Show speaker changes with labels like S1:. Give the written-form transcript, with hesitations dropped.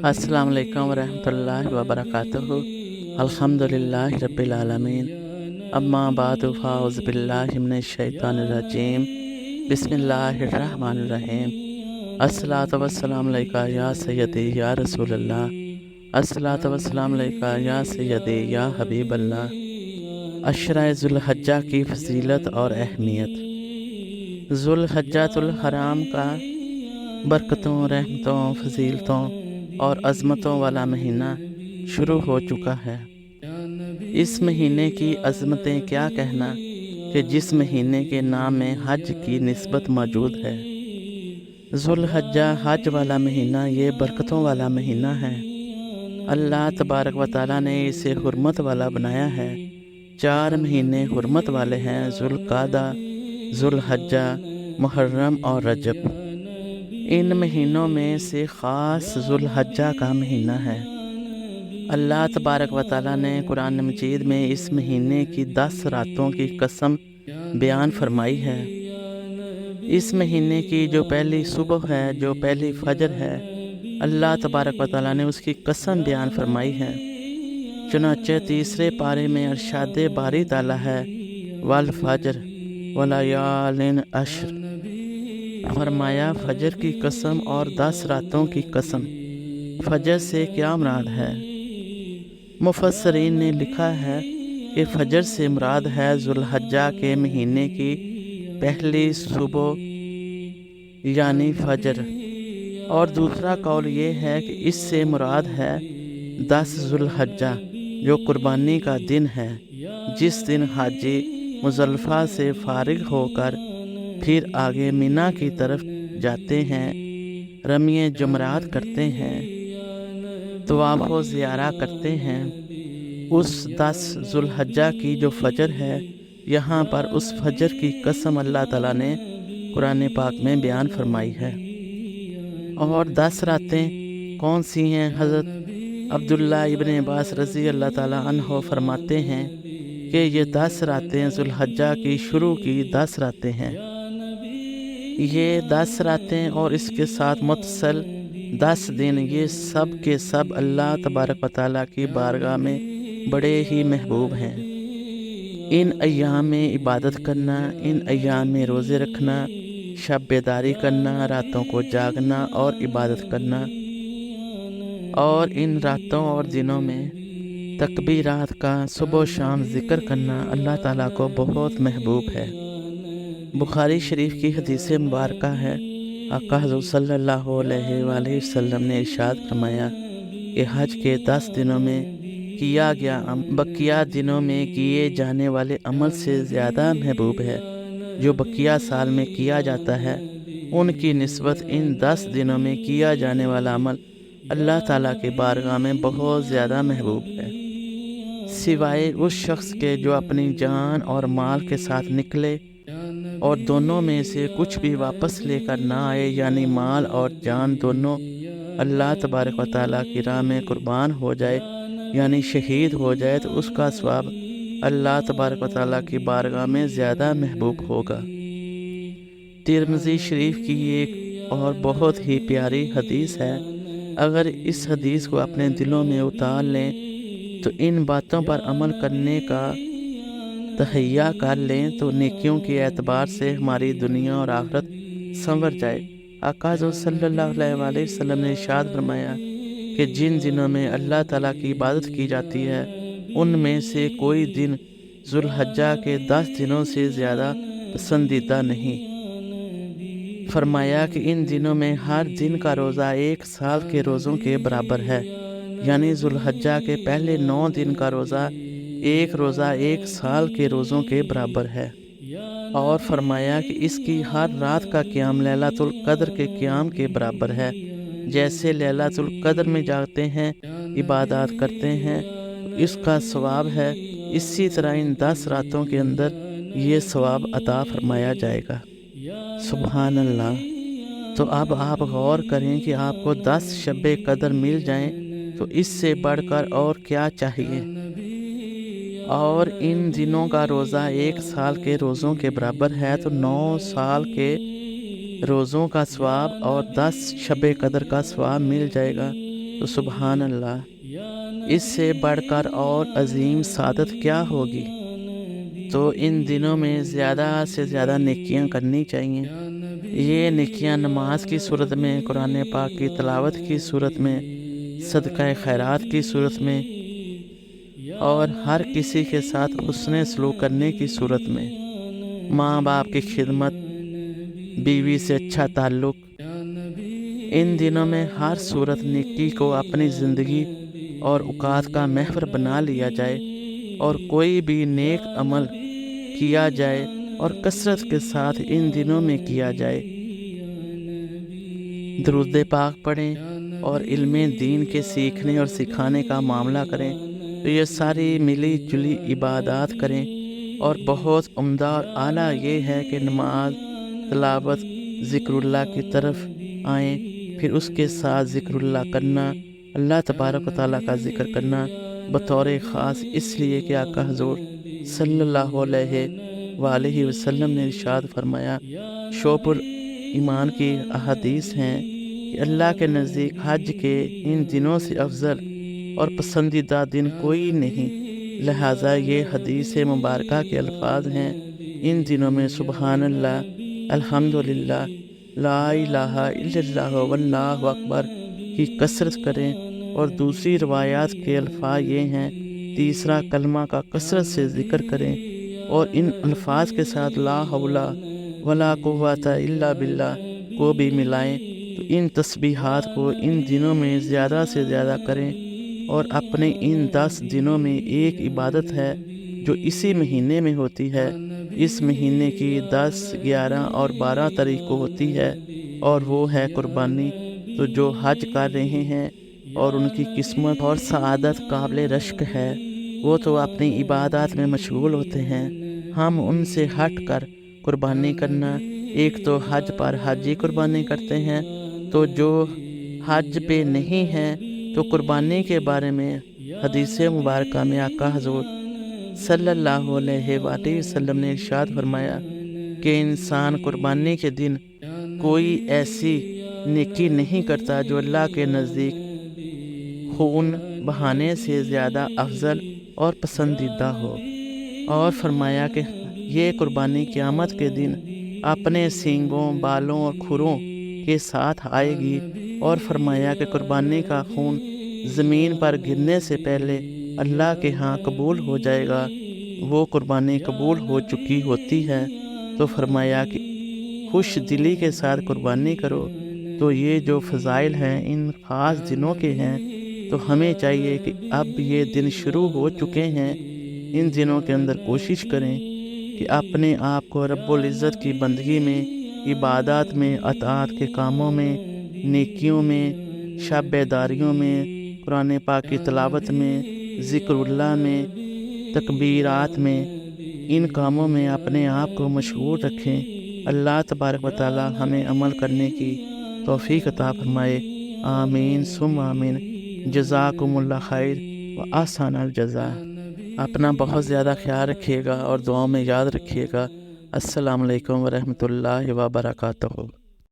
S1: अस्सलाम वालेकुम वरहमतुल्लाहि वबरकातुहू। अल्हम्दुलिल्लाहि रब्बिल आलमीन। अम्मा बादु फ़ाऊज़ु बिल्लाहि मिनश शैतानिर रजीम। बिस्मिल्लाहिर्रहमानिर्रहीम। अस्सलातु वस्सलामु अलैका या सय्यदी या रसूलल्लाह। अस्सलातु वस्सलामु अलैका या सय्यदी या हबीबल्लाह। अशरा ज़ुल्हज्जा की फजीलत और अहमियत। ज़ुल्हज्जातुल हराम का बरकतों, रहमतों, फजीलतों और अज़मतों वाला महीना शुरू हो चुका है। इस महीने की अज़मतें क्या कहना कि जिस महीने के नाम में हज की निस्बत मौजूद है। ज़ुल्हज्जा हज वाला महीना, ये बरकतों वाला महीना है। अल्लाह तबारक व तआला ने इसे हुर्मत वाला बनाया है। 4 महीने हुर्मत वाले हैं, ज़ुल्क़ादा, ज़ुल्हज्जा, मुहर्रम और रजब। इन महीनों में से ख़ास ज़ुल्हज्जा का महीना है। अल्लाह तबारक व तआला ने कुरान मजीद में इस महीने की 10 रातों की कसम बयान फरमाई है। इस महीने की जो पहली सुबह है, जो पहली फजर है, अल्लाह तबारक व तआला ने उसकी कसम बयान फरमाई है। चुनांचे तीसरे पारे में अरशाद बारी ताला है, वल फजर वलयालिन अश्र, फरमाया फजर की कसम और 10 रातों की कसम। फजर से क्या मुराद है? मुफस्सरीन ने लिखा है कि फजर से मुराद है ज़ुल्हज्जा के महीने की पहली सुबह यानी फजर, और दूसरा कौल ये है कि इससे मुराद है 10 ज़ुल्हज्जा जो कुर्बानी का दिन है, जिस दिन हाजी मुज़ल्फ़ा से फारिग होकर फिर आगे मीना की तरफ जाते हैं, रमिए जुमरात करते हैं, तवाफ़ ज़ियारा करते हैं। उस 10 ज़ुल्हज्जा की जो फजर है, यहाँ पर उस फजर की कसम अल्लाह ताला ने कुरान पाक में बयान फरमाई है। और 10 रातें कौन सी हैं? हज़रत अब्दुल्ला इब्न अब्बास रज़ी अल्लाह ताला अन्हो फरमाते हैं कि ये 10 रातें ज़ुल्हज्जा की शुरू की 10 रातें हैं। ये 10 रातें और इसके साथ मुतसल 10 दिन, ये सब के सब अल्लाह तबारक व तआला की बारगाह में बड़े ही महबूब हैं। इन अय्याम में इबादत करना, इन अय्याम में रोज़े रखना, शब बेदारी करना, रातों को जागना और इबादत करना, और इन रातों और दिनों में तकबीरात का सुबह शाम ज़िक्र करना अल्लाह ताला को बहुत महबूब है। बुखारी शरीफ की हदीस मुबारक है, आका हुज़ूर सल्लल्लाहु अलैहि वसल्लम ने इरशाद फरमाया कि हज के 10 दिनों में किया गया बकिया दिनों में किए जाने वाले अमल से ज़्यादा महबूब है। जो बकिया साल में किया जाता है, उनकी निस्बत इन 10 दिनों में किया जाने वाला अमल अल्लाह ताला के बारगाह में बहुत ज़्यादा महबूब है। सिवाय उस शख्स के जो अपनी जान और माल के साथ निकले और दोनों में से कुछ भी वापस लेकर ना आए, यानी माल और जान दोनों अल्लाह तबारक व तआला की राह में कुर्बान हो जाए, यानी शहीद हो जाए, तो उसका सवाब अल्लाह तबारक व तआला की बारगाह में ज़्यादा महबूब होगा। तिरमिज़ी शरीफ की एक और बहुत ही प्यारी हदीस है। अगर इस हदीस को अपने दिलों में उतार लें तो इन बातों पर अमल करने का तहैया कर लें तो नेकियों के एतबार से हमारी दुनिया और आखिरत संवर जाए। आका सल्लल्लाहु अलैहि वसल्लम ने इरशाद फरमाया कि जिन दिनों में अल्लाह ताला की इबादत की जाती है, उनमें से कोई दिन ज़ुल्हज्जा के 10 दिनों से ज़्यादा पसंदीदा नहीं। फरमाया कि इन दिनों में हर दिन का रोज़ा 1 साल के रोज़ों के बराबर है, यानी ज़ुल्हज्जा के पहले 9 दिन का रोज़ा, एक रोज़ा 1 साल के रोज़ों के बराबर है। और फरमाया कि इसकी हर रात का क़याम लैलतुल क़द्र के क़याम के बराबर है। जैसे लैलतुल क़द्र में जागते हैं, इबादत करते हैं, इसका सवाब है, इसी तरह इन 10 रातों के अंदर ये सवाब अता फरमाया जाएगा। सुभान अल्लाह। तो अब आप गौर करें कि आपको 10 शब क़द्र मिल जाएं तो इससे बढ़कर और क्या चाहिए। और इन दिनों का रोज़ा 1 साल के रोज़ों के बराबर है, तो 9 साल के रोज़ों का सवाब और 10 शब क़द्र का सवाब मिल जाएगा। تو سبحان اللہ، اس سے بڑھ کر اور عظیم سعادت کیا ہوگی؟ تو ان دنوں میں زیادہ سے زیادہ نیکیاں کرنی چاہیے۔ یہ نیکیاں نماز کی صورت میں، قرآن پاک کی تلاوت کی صورت میں، صدقہ خیرات کی صورت میں، اور ہر کسی کے ساتھ حسن سلوک کرنے کی صورت میں، ماں باپ کی خدمت، بیوی سے اچھا تعلق، ان دنوں میں ہر صورت نیکی کو اپنی زندگی اور اوقات کا محور بنا لیا جائے اور کوئی بھی نیک عمل کیا جائے اور کثرت کے ساتھ ان دنوں میں کیا جائے۔ درود پاک پڑھیں اور علم دین کے سیکھنے اور سکھانے کا معاملہ کریں، تو یہ ساری ملی جلی عبادات کریں۔ اور بہت عمدہ اور اعلیٰ یہ ہے کہ نماز، تلاوت، ذکر اللہ کی طرف آئیں، پھر اس کے ساتھ ذکر اللہ کرنا، اللہ تبارک و تعالیٰ کا ذکر کرنا بطور خاص، اس لیے کہ آقا حضور صلی اللہ علیہ وآلہ وسلم نے ارشاد فرمایا، شعب ایمان کی احادیث ہیں کہ اللہ کے نزدیک حج کے ان دنوں سے افضل اور پسندیدہ دن کوئی نہیں، لہٰذا یہ حدیث مبارکہ کے الفاظ ہیں۔ ان دنوں میں سبحان اللہ، الحمدللہ، لا الہ الا اللہ واللہ اکبر کی کثرت کریں۔ اور دوسری روایات کے الفاظ یہ ہیں، تیسرا کلمہ کا کثرت سے ذکر کریں اور ان الفاظ کے ساتھ لا حول ولا قوت الا باللہ کو بھی ملائیں۔ تو ان تسبیحات کو ان دنوں میں زیادہ سے زیادہ کریں۔ اور اپنے ان 10 دنوں میں ایک عبادت ہے جو اسی مہینے میں ہوتی ہے، اس مہینے کی 10، 11 اور 12 تاریخ کو ہوتی ہے، اور وہ ہے قربانی۔ تو جو حج کر رہے ہیں اور ان کی قسمت اور سعادت قابل رشک ہے، وہ تو اپنی عبادات میں مشغول ہوتے ہیں۔ ہم ان سے ہٹ کر قربانی کرنا، ایک تو حج پر حاجی قربانی کرتے ہیں، تو جو حج پہ نہیں ہیں تو قربانی کے بارے میں حدیث مبارکہ میں آقا حضور صلی اللہ علیہ وآلہ وسلم نے ارشاد فرمایا کہ انسان قربانی کے دن کوئی ایسی نیکی نہیں کرتا جو اللہ کے نزدیک خون بہانے سے زیادہ افضل اور پسندیدہ ہو۔ اور فرمایا کہ یہ قربانی قیامت کے دن اپنے سینگوں، بالوں اور کھروں کے ساتھ آئے گی۔ اور فرمایا کہ قربانی کا خون زمین پر گرنے سے پہلے اللہ کے ہاں قبول ہو جائے گا، وہ قربانی قبول ہو چکی ہوتی ہے۔ تو فرمایا کہ خوش دلی کے ساتھ قربانی کرو۔ تو یہ جو فضائل ہیں ان خاص دنوں کے ہیں، تو ہمیں چاہیے کہ اب یہ دن شروع ہو چکے ہیں، ان دنوں کے اندر کوشش کریں کہ اپنے آپ کو رب العزت کی بندگی میں، عبادات میں، اطاعت کے کاموں میں، نیکیوں میں، شب بیداریوں میں، قرآن پاک کی تلاوت میں، ذکر اللہ میں، تکبیرات میں، ان کاموں میں اپنے آپ کو مشغول رکھیں۔ اللہ تبارک و تعالی ہمیں عمل کرنے کی توفیق عطا فرمائے۔ آمین ثم آمین۔ جزاکم اللہ خیر و احسن الجزاء۔ اپنا بہت زیادہ خیال رکھیے گا اور دعاؤں میں یاد رکھیے گا۔ السلام علیکم ورحمۃ اللہ وبرکاتہ۔